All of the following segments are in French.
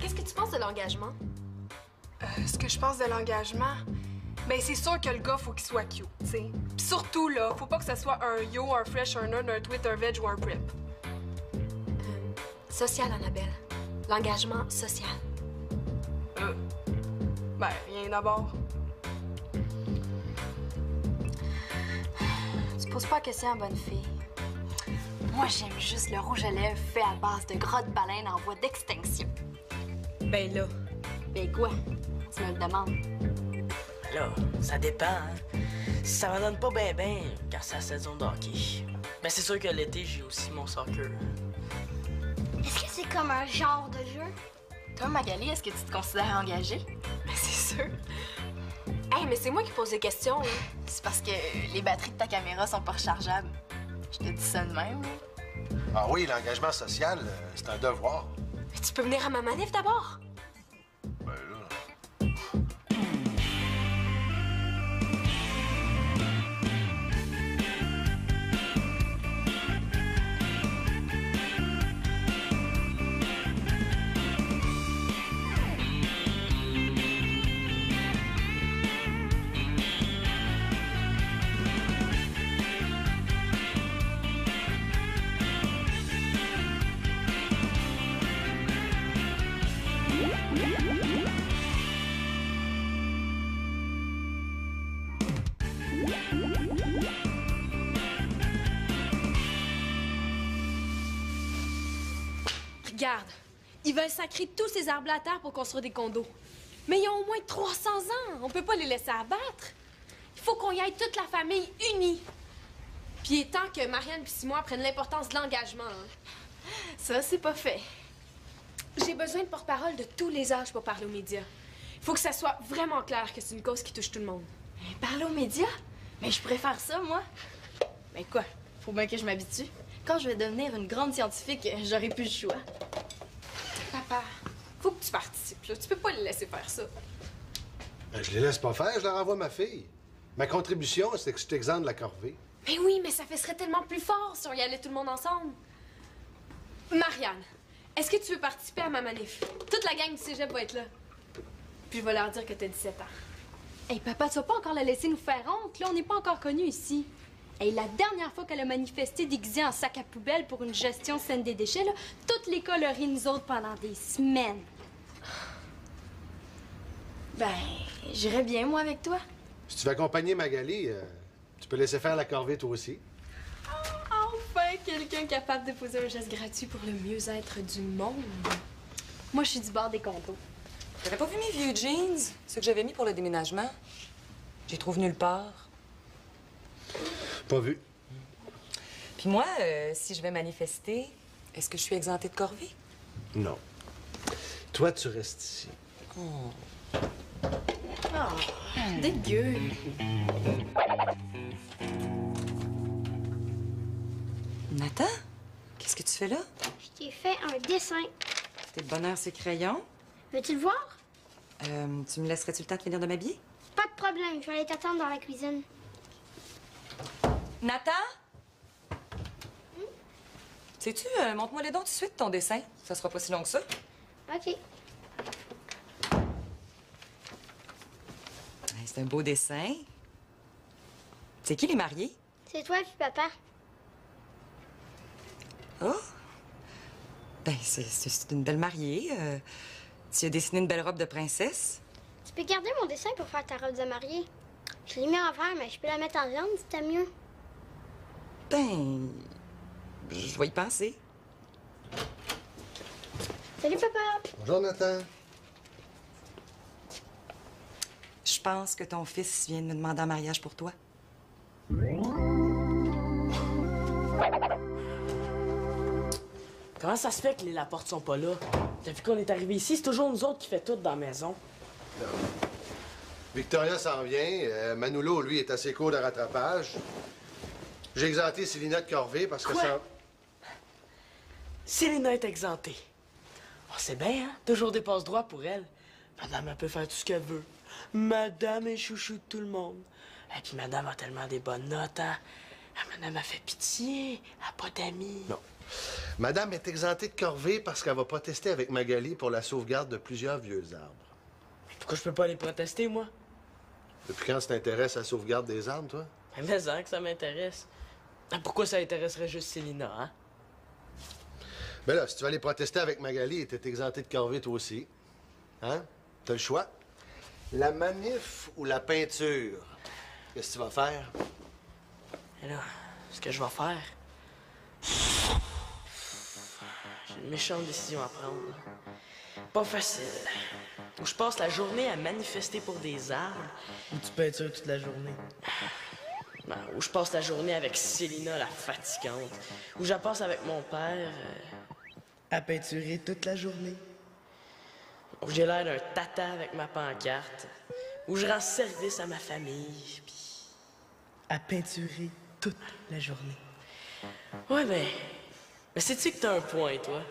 qu'est-ce que tu penses de l'engagement? Ce que je pense de l'engagement, ben c'est sûr que le gars, faut qu'il soit cute, tu sais. Pis surtout, là, faut pas que ça soit un yo, un fresh, un nerd, un tweet, un veg ou un prep. Social, Annabelle. L'engagement social. Ben, rien d'abord. Tu poses pas la question à bonne fille. Moi, j'aime juste le rouge à lèvres fait à base de gras de baleine en voie d'extinction. Ben là. Ben quoi? Tu me le demandes. Là, ça dépend, hein. Ça m'en donne pas ben quand c'est la saison de hockey. Mais c'est sûr que l'été, j'ai aussi mon soccer. Est-ce que c'est comme un genre de jeu? Toi, Magali, est-ce que tu te considères engagée? Ben c'est sûr. Hey, mais c'est moi qui pose des questions, là. C'est parce que les batteries de ta caméra sont pas rechargeables. Je te dis ça de même, là. Ah oui, l'engagement social, c'est un devoir. Mais tu peux venir à ma manif d'abord? Ben là... Regarde, ils veulent sacrer tous ces arbres à terre pour construire des condos. Mais ils ont au moins 300 ans. On peut pas les laisser abattre. Il faut qu'on y aille toute la famille unie. Puis il est temps que Marianne et Simon prennent l'importance de l'engagement. Hein. Ça, c'est pas fait. J'ai besoin de porte-parole de tous les âges pour parler aux médias. Il faut que ça soit vraiment clair que c'est une cause qui touche tout le monde. Parler aux médias? Mais je préfère ça, moi. Mais quoi? Faut bien que je m'habitue. Quand je vais devenir une grande scientifique, j'aurai plus le choix. Papa, faut que tu participes, là. Tu peux pas les laisser faire ça. Ben, je les laisse pas faire, je leur envoie ma fille. Ma contribution, c'est que je t'exemple de la corvée. Mais oui, mais ça serait tellement plus fort si on y allait tout le monde ensemble. Marianne, est-ce que tu veux participer à ma manif? Toute la gang du cégep va être là. Puis je vais leur dire que t'as 17 ans. Hey, papa, tu vas pas encore la laisser nous faire honte? Là, on n'est pas encore connus ici. Hey, la dernière fois qu'elle a manifesté déguisée en sac à poubelle pour une gestion saine des déchets, là, toute l'école a ri nous autres pendant des semaines. Ben, j'irais bien, moi, avec toi. Si tu veux accompagner Magali, tu peux laisser faire la corvée toi aussi. Enfin, quelqu'un capable de poser un geste gratuit pour le mieux-être du monde. Moi, je suis du bord des condos. T'avais pas vu mes vieux jeans? Ceux que j'avais mis pour le déménagement? J'y trouve nulle part. Pas vu. Puis moi, si je vais manifester, est-ce que je suis exemptée de corvée? Non. Toi, tu restes ici. Dégueu. Nathan, qu'est-ce que tu fais là? Je t'ai fait un dessin. T'es de bonheur, ces crayons. Veux-tu le voir? Tu me laisserais-tu le temps de finir de m'habiller? Pas de problème, je vais aller t'attendre dans la cuisine. Nathan? Sais-tu, montre-moi les dons tout de suite, ton dessin. Ça sera pas si long que ça. OK. Hey, c'est un beau dessin. C'est qui les mariés? C'est toi puis papa. Oh! Ben, c'est une belle mariée. Tu as dessiné une belle robe de princesse. Tu peux garder mon dessin pour faire ta robe de mariée. Je l'ai mis en vert, mais je peux la mettre en jaune si t'aimes mieux. Ben, je vais y penser. Salut, papa. Bonjour, Nathan. Je pense que ton fils vient de me demander en mariage pour toi. Comment ça se fait que les Laporte sont pas là? Depuis qu'on est arrivé ici, c'est toujours nous autres qui fait tout dans la maison. Victoria s'en vient. Manolo, lui, est assez court de rattrapage. J'ai exempté Célina de corvée parce que Quoi? ça... Célina est exemptée. Oh, c'est bien, hein? Toujours des passe-droits pour elle. Madame, elle peut faire tout ce qu'elle veut. Madame est chouchou de tout le monde. Et puis Madame a tellement des bonnes notes, hein? Ah, Madame a fait pitié. Elle a pas d'amis. Non. Madame est exemptée de corvée parce qu'elle va protester avec Magali pour la sauvegarde de plusieurs vieux arbres. Pourquoi je peux pas aller protester, moi? Depuis quand ça t'intéresse à la sauvegarde des arbres, toi? Mais hein, que ça m'intéresse. Ah, pourquoi ça intéresserait juste Célina, hein? Ben là, si tu vas aller protester avec Magali, t'es exempté de corvée toi aussi. Hein? T'as le choix. La manif ou la peinture? Qu'est-ce que tu vas faire? Et là, ce que je vais faire... J'ai une méchante décision à prendre. Pas facile. Ou je passe la journée à manifester pour des arbres, ou tu peintures toute la journée. Ben, ou je passe la journée avec Célina, la fatigante. Ou je la passe avec mon père... à peinturer toute la journée. Ou j'ai l'air d'un tata avec ma pancarte. Ou je rends service à ma famille, puis... à peinturer toute la journée. Ouais, mais sais-tu que t'as un point, toi?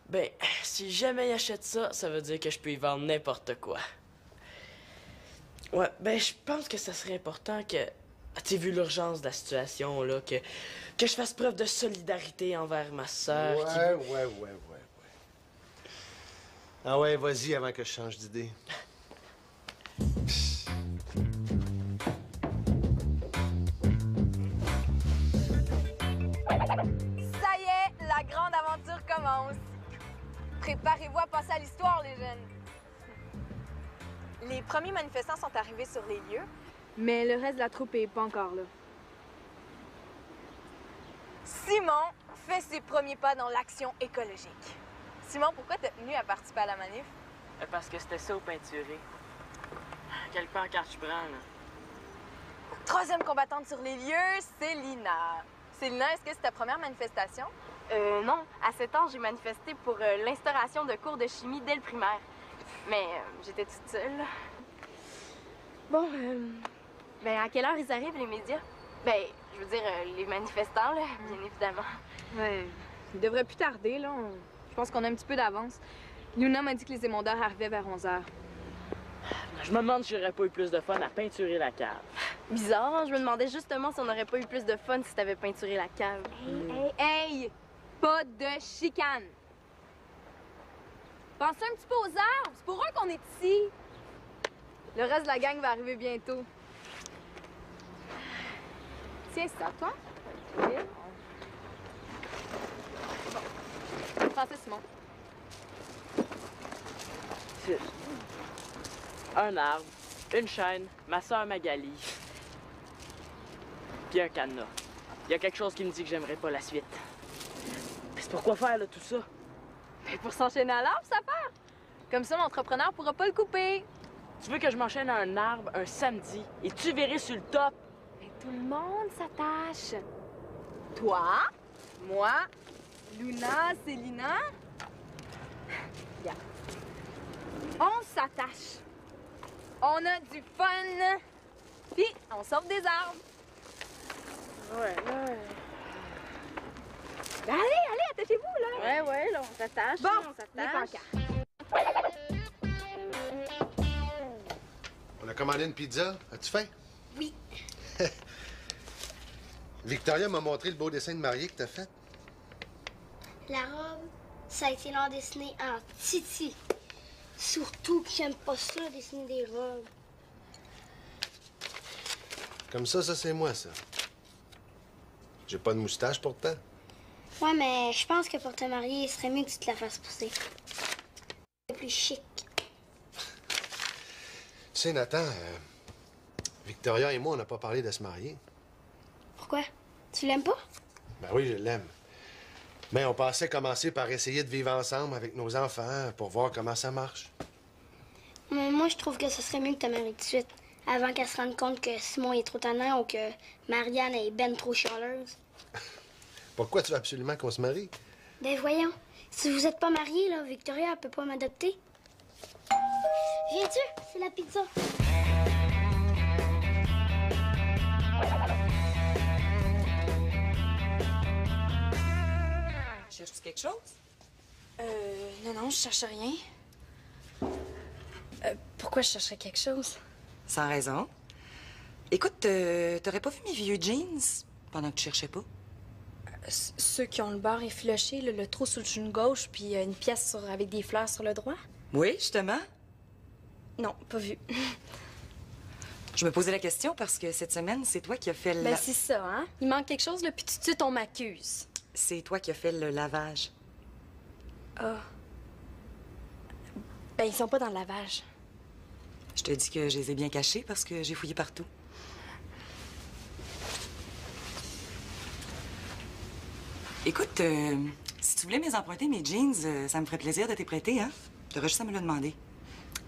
Ben, si jamais il achète ça, ça veut dire que je peux y vendre n'importe quoi. Ouais, ben, je pense que ça serait important que... Tu vu l'urgence de la situation, là, que je fasse preuve de solidarité envers ma sœur. Ouais. Ah ouais, vas-y avant que je change d'idée. Ça y est, la grande aventure commence. Préparez-vous à passer à l'histoire, les jeunes. Les premiers manifestants sont arrivés sur les lieux, Mais le reste de la troupe est pas encore là. Simon fait ses premiers pas dans l'action écologique. Simon, pourquoi t'es tenu à participer à la manif? Parce que c'était ça au peinturé. Quelle pancarte je prends, là? Troisième combattante sur les lieux, Célina. Célina, est-ce que c'est ta première manifestation? Non. À 7 ans, j'ai manifesté pour l'instauration de cours de chimie dès le primaire. Mais j'étais toute seule. Bon, ben à quelle heure ils arrivent, les médias? Ben, je veux dire, les manifestants, là, bien évidemment. Ouais, il devrait plus tarder, là. Je pense qu'on a un petit peu d'avance. Luna m'a dit que les émondeurs arrivaient vers 11h. Je me demande si j'aurais pas eu plus de fun à peinturer la cave. Bizarre, hein? Je me demandais justement si on n'aurait pas eu plus de fun si t'avais peinturé la cave. Hey! Pas de chicane! Pensez un petit peu aux arbres, c'est pour eux qu'on est ici. Le reste de la gang va arriver bientôt. Tiens ça, toi. Bon. Français Simon. 6. Un arbre, une chaîne, ma sœur Magali, puis un cadenas. Il y a quelque chose qui me dit que j'aimerais pas la suite. Mais c'est pourquoi faire, là, tout ça? Mais pour s'enchaîner à l'arbre, ça part. Comme ça, l'entrepreneur pourra pas le couper. Tu veux que je m'enchaîne à un arbre un samedi et tu verrais sur le top? Mais tout le monde s'attache. Toi, moi, Luna, Célina. Regarde. On s'attache. On a du fun. Puis, on sauve des arbres. Ouais. Ben allez, attachez-vous, là. Ouais, là, on s'attache. Bon, on les s'attache. pancartes. On a commandé une pizza. As-tu faim? Oui. Victoria m'a montré le beau dessin de mariée que t'as fait. La robe, ça a été long dessiné en titi. Surtout que j'aime pas ça, dessiner des robes. Comme ça c'est moi, ça. J'ai pas de moustache pourtant. Ouais, mais je pense que pour te marier, il serait mieux que tu te la fasses pousser. C'est plus chic. Tu sais, Nathan, Victoria et moi, on n'a pas parlé de se marier. Pourquoi? Tu l'aimes pas? Ben oui, je l'aime. Mais on pensait commencer par essayer de vivre ensemble avec nos enfants pour voir comment ça marche. Mais moi, je trouve que ce serait mieux que tu te maries tout de suite. Avant qu'elle se rende compte que Simon est trop tannant ou que Marianne est ben trop chialeuse. Pourquoi tu veux absolument qu'on se marie? Ben voyons, si vous êtes pas mariés, là, Victoria, elle peut pas m'adopter. Viens-tu? C'est la pizza. Cherches-tu quelque chose? Non, je cherche rien. Pourquoi je chercherais quelque chose? Sans raison. Écoute, t'aurais pas vu mes vieux jeans pendant que tu cherchais pas? Ceux qui ont le bord effiloché, le trou sur le genou gauche, puis une pièce avec des fleurs sur le droit? Oui, justement. Non, pas vu. Je me posais la question parce que cette semaine, c'est toi qui as fait le... Ben, c'est ça, hein? Il manque quelque chose, là, puis tout de suite, on m'accuse. C'est toi qui as fait le lavage. Ah. Ben, ils sont pas dans le lavage. Je te dis que je les ai bien cachés parce que j'ai fouillé partout. Écoute, si tu voulais m'emprunter mes jeans, ça me ferait plaisir de t'y prêter, hein? T'aurais juste à me le demander.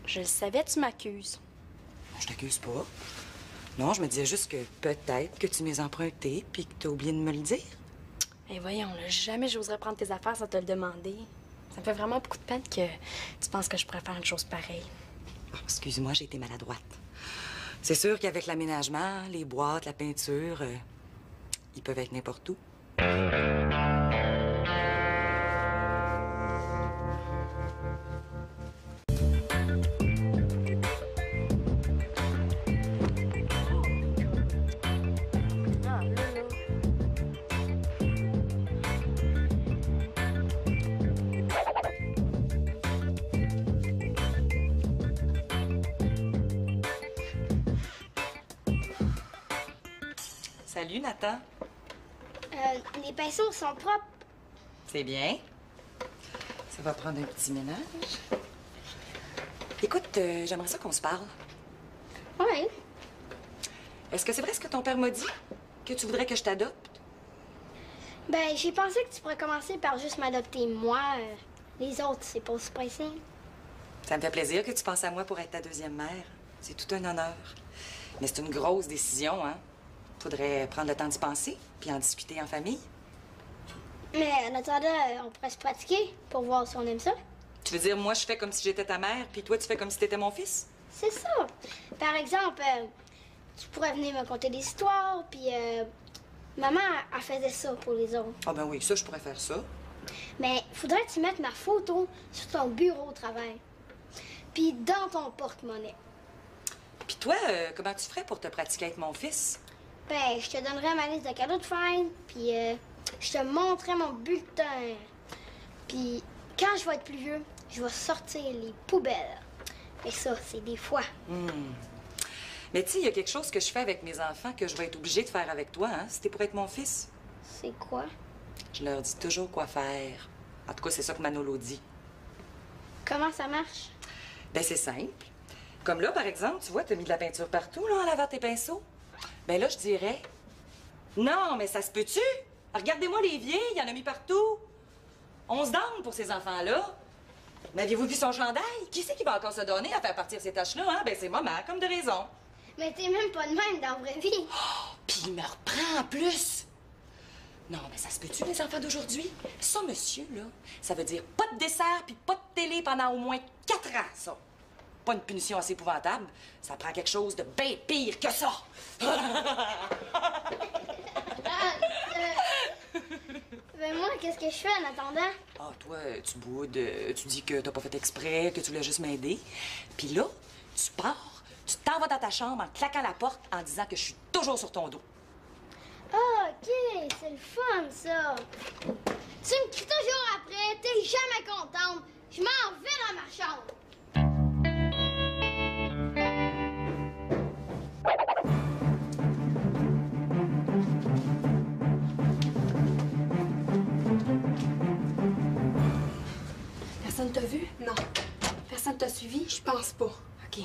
Je le savais, tu m'accuses. Je t'accuse pas. Non, je me disais juste que peut-être que tu m'es emprunté puis que t'as oublié de me le dire. Eh voyons, là, jamais j'oserais prendre tes affaires sans te le demander. Ça me fait vraiment beaucoup de peine que tu penses que je pourrais faire une chose pareille. Oh, excuse-moi, j'ai été maladroite. C'est sûr qu'avec l'aménagement, les boîtes, la peinture, ils peuvent être n'importe où. Salut, Nathan. Les pinceaux sont propres. C'est bien. Ça va prendre un petit ménage. Écoute, j'aimerais ça qu'on se parle. Oui. Est-ce que c'est vrai ce que ton père m'a dit? Que tu voudrais que je t'adopte? Ben, j'ai pensé que tu pourrais commencer par juste m'adopter moi. Les autres, c'est pas aussi pressé. Ça me fait plaisir que tu penses à moi pour être ta deuxième mère. C'est tout un honneur. Mais c'est une grosse décision, hein? Faudrait prendre le temps d'y penser, puis en discuter en famille. Mais en attendant, on pourrait se pratiquer pour voir si on aime ça. Tu veux dire, moi, je fais comme si j'étais ta mère, puis toi, tu fais comme si t'étais mon fils? C'est ça. Par exemple, tu pourrais venir me conter des histoires, puis maman, elle faisait ça pour les autres. Ah ben oui, ça, je pourrais faire ça. Mais faudrait que tu mettes ma photo sur ton bureau au travail, puis dans ton porte-monnaie. Puis toi, comment tu ferais pour te pratiquer avec mon fils? Ben, je te donnerais ma liste de cadeaux de fête, puis je te montrerai mon bulletin. Puis quand je vais être plus vieux, je vais sortir les poubelles. Mais ça, c'est des fois. Mais tu sais, il y a quelque chose que je fais avec mes enfants que je vais être obligée de faire avec toi, hein, si t'es pour être mon fils. C'est quoi? Je leur dis toujours quoi faire. En tout cas, c'est ça que Manolo dit. Comment ça marche? Ben c'est simple. Comme là, par exemple, tu vois, t'as mis de la peinture partout, là, en lavant tes pinceaux. Ben là, je dirais... Non, mais ça se peut-tu? Regardez-moi les vieilles, il y en a mis partout. On se donne pour ces enfants-là. Mais aviez-vous vu son chandail? Qui c'est qui va encore se donner à faire partir ces taches-là, hein? Ben c'est maman, comme de raison. Mais t'es même pas de même dans la vraie vie. Oh, puis il me reprend en plus. Non, mais ça se peut-tu, les enfants d'aujourd'hui? Ça, monsieur, là, ça veut dire pas de dessert puis pas de télé pendant au moins 4 ans, ça. Pas une punition assez épouvantable. Ça prend quelque chose de bien pire que ça. Ben moi, qu'est-ce que je fais en attendant? Ah, toi, tu boudes, tu dis que t'as pas fait exprès, que tu voulais juste m'aider. Puis là, tu pars, tu t'en vas dans ta chambre en claquant la porte en disant que je suis toujours sur ton dos. Ah, OK, c'est le fun, ça. Tu me cries toujours après, t'es jamais contente. Je m'en vais dans ma chambre. Personne t'a vu? Non, Personne t'a suivi? je pense pas. OK.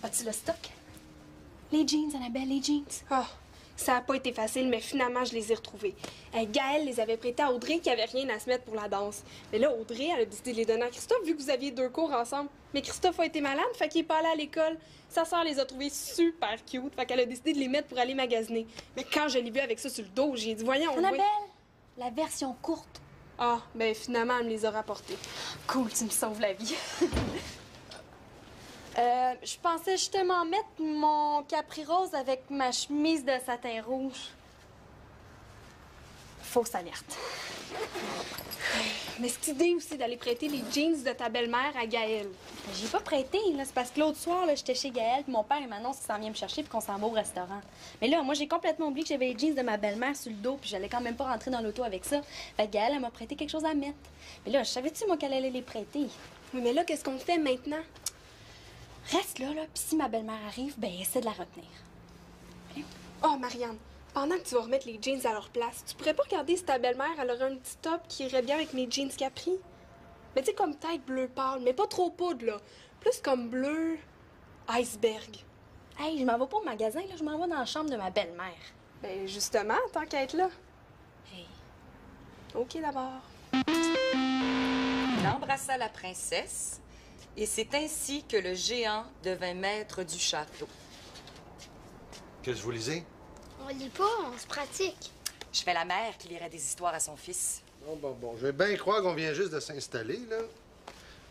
As-tu le stock? Les jeans, Annabelle, les jeans. Ah, ça a pas été facile, mais finalement, je les ai retrouvés. Gaëlle les avait prêtés à Audrey qui avait rien à se mettre pour la danse. Mais là, Audrey, elle a décidé de les donner à Christophe vu que vous aviez 2 cours ensemble. Mais Christophe a été malade, fait qu'il est pas allé à l'école. Sa sœur les a trouvés super cute, fait qu'elle a décidé de les mettre pour aller magasiner. Mais quand je l'ai vu avec ça sur le dos, j'ai dit, voyons, Annabelle, la version courte. Ah, ben finalement, elle me les a rapportés. Cool, tu me sauves la vie. Je pensais justement mettre mon capri rose avec ma chemise de satin rouge. Fausse alerte. Mais cette idée aussi d'aller prêter les jeans de ta belle-mère à Gaëlle. J'ai pas prêté, là. C'est parce que l'autre soir, là, j'étais chez Gaëlle, puis mon père, il m'annonce qu'il s'en vient me chercher, puis qu'on s'en va au restaurant. Mais là, moi, j'ai complètement oublié que j'avais les jeans de ma belle-mère sur le dos, puis j'allais quand même pas rentrer dans l'auto avec ça. Fait que Gaëlle, elle m'a prêté quelque chose à mettre. Mais là, je savais-tu, moi, qu'elle allait les prêter? Oui, mais là, qu'est-ce qu'on fait maintenant? Reste là, puis si ma belle-mère arrive, ben, essaie de la retenir. Oh, Marianne, pendant que tu vas remettre les jeans à leur place, tu pourrais pas regarder si ta belle-mère, elle aurait un petit top qui irait bien avec mes jeans Capri? Mais tu sais, comme tête bleu pâle, mais pas trop poudre, là. Plus comme bleu iceberg. Hey, je m'en vais pas au magasin, là. Je m'en vais dans la chambre de ma belle-mère. Ben, justement, tant qu'à être là. Hey. OK, d'abord. Il embrassa la princesse, et c'est ainsi que le géant devint maître du château. Qu'est-ce que vous lisez? On lit pas, on se pratique. Je fais la mère qui lirait des histoires à son fils. Bon. Je vais bien croire qu'on vient juste de s'installer, là.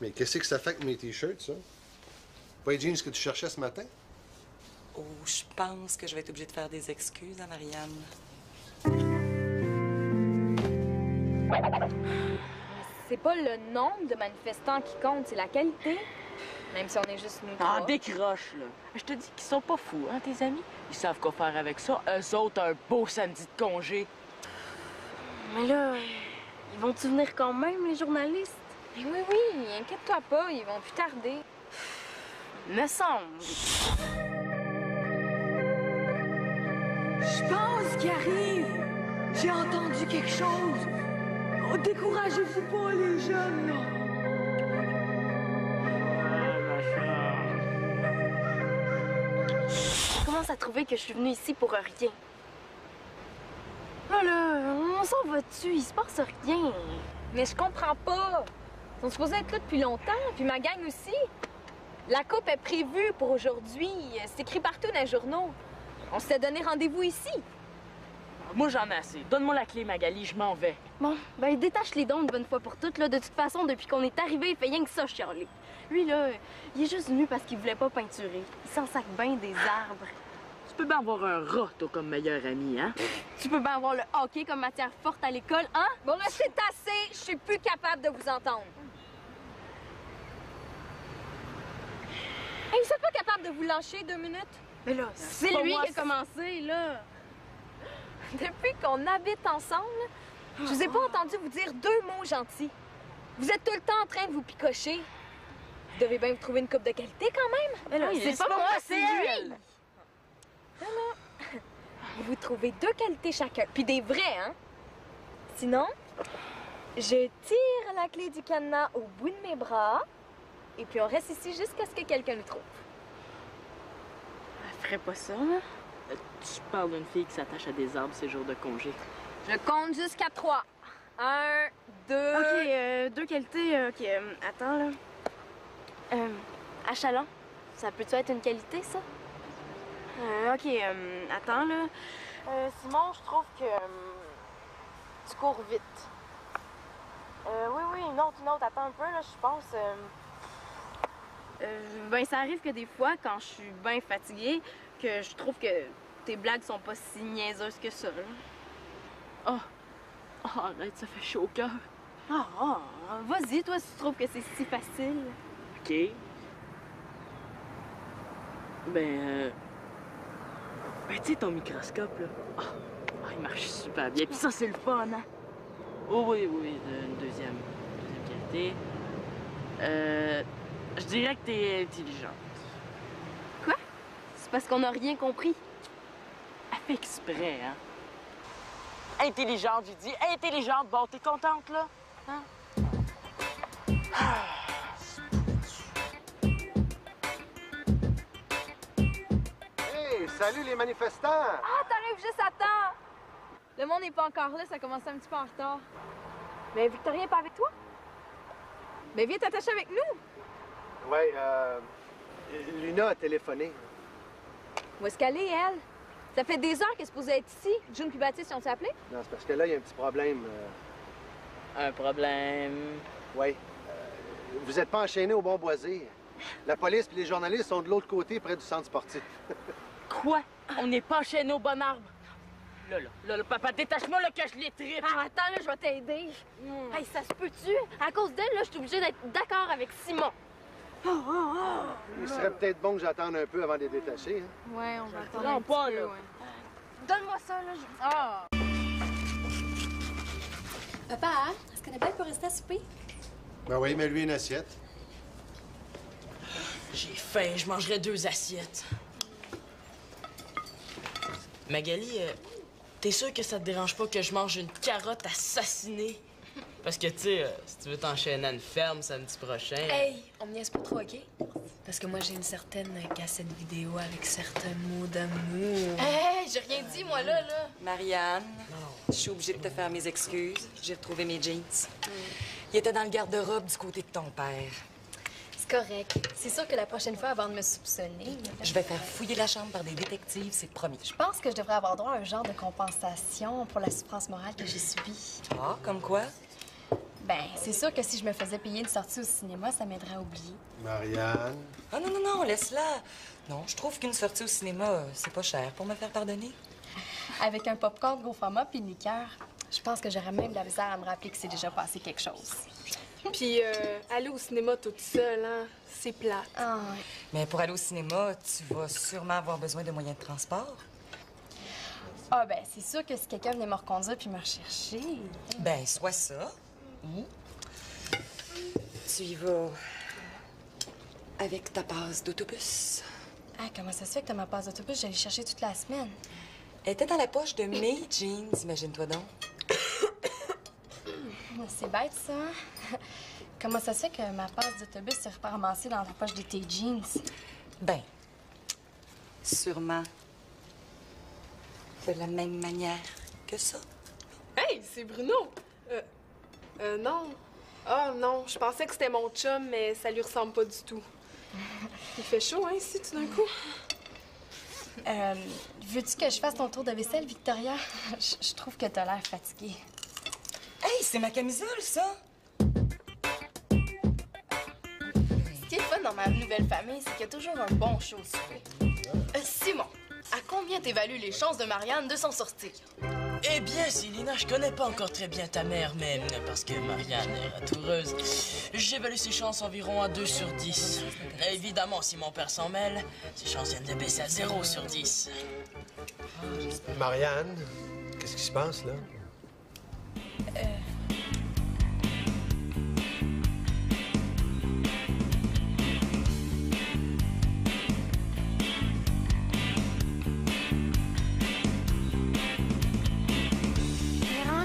Mais qu'est-ce que ça fait avec mes t-shirts, ça? Pas les jeans que tu cherchais ce matin? Oh, je pense que je vais être obligée de faire des excuses à Marianne. C'est pas le nombre de manifestants qui compte, c'est la qualité. Même si on est juste nous Ah, trois. décroche, là. Je te dis qu'ils sont pas fous, hein, tes amis? Ils savent quoi faire avec ça. Eux autres, un beau samedi de congé. Mais là, ils vont-tu venir quand même, les journalistes? Oui, oui, inquiète-toi pas, ils vont plus tarder. Me semble. Je pense qu'il arrive. J'ai entendu quelque chose. Oh, découragez-vous pas, les jeunes, là. Je commence à trouver que je suis venue ici pour rien. Là, on s'en va dessus, il se passe rien. Mais je comprends pas. Ils sont supposés être là depuis longtemps, puis ma gang aussi. La coupe est prévue pour aujourd'hui. C'est écrit partout dans les journaux. On s'était donné rendez-vous ici. Moi, j'en ai assez. Donne-moi la clé, Magali, je m'en vais. Bon, ben détache les dons une bonne fois pour toutes, là. De toute façon, depuis qu'on est arrivé, il fait rien que ça, chialer. Lui, là, il est juste venu parce qu'il voulait pas peinturer. Il s'en sac bien des arbres. Tu peux bien avoir un rat, toi, comme meilleur ami, hein? Tu peux bien avoir le hockey comme matière forte à l'école, hein? Bon, là, c'est assez. Je suis plus capable de vous entendre. Hey, vous êtes pas capable de vous lâcher 2 minutes? Mais là, c'est pas lui moi, qui a commencé, là. Depuis qu'on habite ensemble, je vous ai pas entendu vous dire 2 mots gentils. Vous êtes tout le temps en train de vous picocher. Vous devez bien vous trouver une coupe de qualité quand même. Mais là, c'est pas moi, c'est lui. Vous vous trouvez 2 qualités chacun, puis des vraies, hein? Sinon, je tire la clé du cadenas au bout de mes bras, et puis on reste ici jusqu'à ce que quelqu'un nous trouve. Elle ferait pas ça, là? Tu parles d'une fille qui s'attache à des arbres ces jours de congé. Je compte jusqu'à 3. 1, 2... OK, 2 qualités, OK. Attends, là. Achalant, ça peut-tu être une qualité, ça? OK, attends, là. Simon, je trouve que tu cours vite. Oui, une autre, attends un peu, là, je pense. Ben, ça arrive que des fois, quand je suis bien fatiguée, que je trouve que tes blagues sont pas si niaiseuses que ça, là. Oh, arrête, ça fait chaud au cœur. Vas-y, toi, si tu trouves que c'est si facile. OK. Ben, tu sais, ton microscope, là. Il marche super bien. Puis ça, c'est le fun, hein? Oh, oui, une deuxième qualité. Je dirais que t'es intelligente. Quoi? C'est parce qu'on n'a rien compris. Elle fait exprès, hein? Intelligente, j'ai dit. Intelligente. Bon, t'es contente, là? Hein? Hey, salut les manifestants! Ah, t'arrives juste à temps! Le monde n'est pas encore là, ça commence un petit peu en retard. Mais Victoria est pas avec toi? Mais viens t'attacher avec nous! Ouais, Luna a téléphoné. Où est-ce qu'elle est, elle? Ça fait des heures qu'elle est supposée être ici. June puis Baptiste, ils ont-tu appelé? Non, c'est parce que là, il y a un petit problème. Un problème. Ouais. Vous êtes pas enchaînés au bon boisé. La police et les journalistes sont de l'autre côté, près du centre sportif. Quoi? On n'est pas enchaînés au bon arbre. Là, papa, détache-moi, là, que je les tripe. Ah, attends, là, je vais t'aider. Hey, ça se peut-tu? À cause d'elle, là, je suis obligée d'être d'accord avec Simon. Il serait peut-être bon que j'attende un peu avant de les détacher. Hein? Ouais, on va attendre Non, un pas, petit peu, là. ouais. Donne-moi ça, là. Ah! Papa, est-ce qu'Annabelle peut rester à souper? Ben oui, mets-lui une assiette. J'ai faim, je mangerai 2 assiettes. Magali, t'es sûre que ça te dérange pas que je mange une carotte assassinée? Parce que, tu sais, si tu veux t'enchaîner à une ferme samedi prochain... Hey, on me niaise pas trop, OK? Parce que moi, j'ai une certaine cassette vidéo avec certains mots d'amour. Hey, j'ai rien dit, moi, là. Marianne, je suis obligée de te faire mes excuses. J'ai retrouvé mes jeans. Ils étaient dans le garde-robe du côté de ton père. C'est correct. C'est sûr que la prochaine fois, avant de me soupçonner... Je vais faire fouiller la chambre par des détectives, c'est promis. Je pense que je devrais avoir droit à un genre de compensation pour la souffrance morale que j'ai subie. Ah, comme quoi? Ben, c'est sûr que si je me faisais payer une sortie au cinéma, ça m'aiderait à oublier. Marianne. Ah non, laisse-la. Non, je trouve qu'une sortie au cinéma, c'est pas cher pour me faire pardonner. Avec un popcorn gros format puis une liqueur, je pense que j'aurais même de la misère à me rappeler que c'est déjà passé quelque chose. Puis aller au cinéma toute seule, hein, c'est plate. Ah, ouais. Mais pour aller au cinéma, tu vas sûrement avoir besoin de moyens de transport. Ah, ben, c'est sûr que si quelqu'un venait me reconduire puis me rechercher... Ben, soit ça, ou tu y vas avec ta passe d'autobus. Ah, comment ça se fait que t'as ma passe d'autobus? J'allais chercher toute la semaine. Elle était dans la poche de mes jeans, imagine-toi donc. C'est bête, ça. Comment ça se fait que ma passe d'autobus s'est ramassée dans la poche de tes jeans? Ben, sûrement de la même manière que ça. Hey, c'est Bruno! Non. Ah, non, je pensais que c'était mon chum, mais ça lui ressemble pas du tout. Il fait chaud, hein, ici, tout d'un coup? Veux-tu que je fasse ton tour de vaisselle, Victoria? Je trouve que t'as l'air fatiguée. Hey, c'est ma camisole, ça! Ce qui est fun dans ma nouvelle famille, c'est qu'il y a toujours un bon show au souper. Simon, à combien t'évalues les chances de Marianne de s'en sortir? Eh bien, Célina, je connais pas encore très bien ta mère, mais parce que Marianne est ratoureuse, j'évalue ses chances environ à 2 sur 10. Évidemment, si mon père s'en mêle, ses chances viennent de baisser à 0 sur 10. Marianne, qu'est-ce qui se passe, là?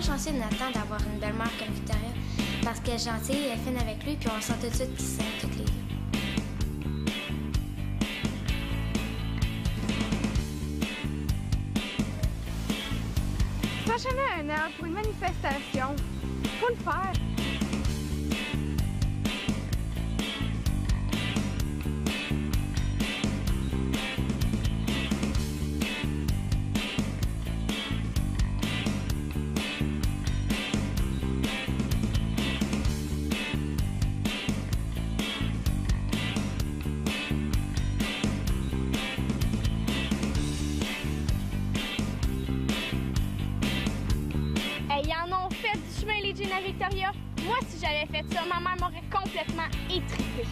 Chanceux de Nathan d'avoir une belle-mère comme Victoria parce qu'elle est gentille, elle est fine avec lui, puis on sent tout de suite qu'ils s'aiment toutes les deux. S'enchaîner à 1 heure pour une manifestation. Faut le faire. Victoria, moi, si j'avais fait ça, ma mère m'aurait complètement étrippée.